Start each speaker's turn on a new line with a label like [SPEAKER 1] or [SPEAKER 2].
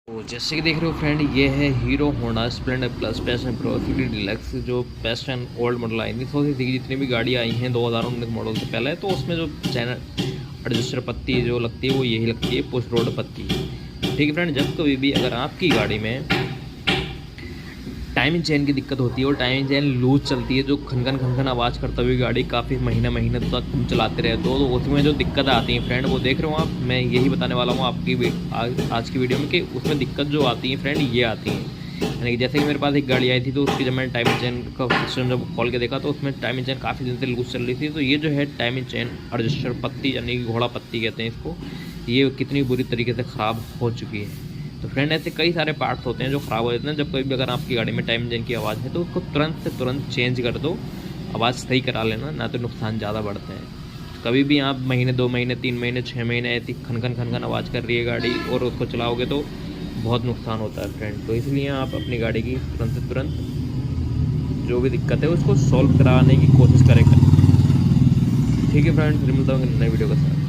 [SPEAKER 1] तो जैसे कि देख रहे हो फ्रेंड, ये है hero Honda Splendor plus passion pro city deluxe जो best and old model I थी। तो जितनी भी गाड़ी आई हैं 2019 मॉडल से पहले, तो उसमें जो चैनल एडजस्टर पत्ती जो लगती है वो यही लगती है, पुश रोड पत्ती। ठीक है फ्रेंड, जब कभी भी अगर आपकी गाड़ी में टाइमिंग चेन की दिक्कत होती है और टाइमिंग चेन लूज चलती है, जो खनखन खनखन आवाज़ करता हुई गाड़ी काफ़ी महीने तक तुम चलाते रहते हो, तो उसमें जो दिक्कत आती है फ्रेंड वो देख रहे हो आप। मैं यही बताने वाला हूँ आपकी आज की वीडियो में कि उसमें दिक्कत जो आती है फ्रेंड ये आती है। यानी कि जैसे कि मेरे पास एक गाड़ी आई थी, तो उसकी जब मैंने टाइमिंग चेन का सिस्टम जब खोल के देखा तो उसमें टाइमिंग चेन काफ़ी दिन से लूज चल रही थी। तो ये जो है टाइमिंग चेन एडजस्टर पत्ती यानी कि घोड़ा पत्ती कहते हैं इसको, ये कितनी बुरी तरीके से ख़राब हो चुकी है। तो फ्रेंड ऐसे कई सारे पार्ट्स होते हैं जो ख़राब हो जाते हैं। जब कभी भी अगर आपकी गाड़ी में टाइम इंजन की आवाज़ है तो उसको तुरंत से तुरंत चेंज कर दो, आवाज़ सही करा लेना, ना तो नुकसान ज़्यादा बढ़ते हैं। कभी भी आप महीने 2 महीने 3 महीने 6 महीने ऐसी खनखन खनखन आवाज़ कर रही है गाड़ी और उसको चलाओगे तो बहुत नुकसान होता है फ्रेंड। तो इसलिए आप अपनी गाड़ी की तुरंत से तुरंत जो भी दिक्कत है उसको सॉल्व कराने की कोशिश करें। ठीक है फ्रेंड, फिर मिलता हूँ नई वीडियो के साथ।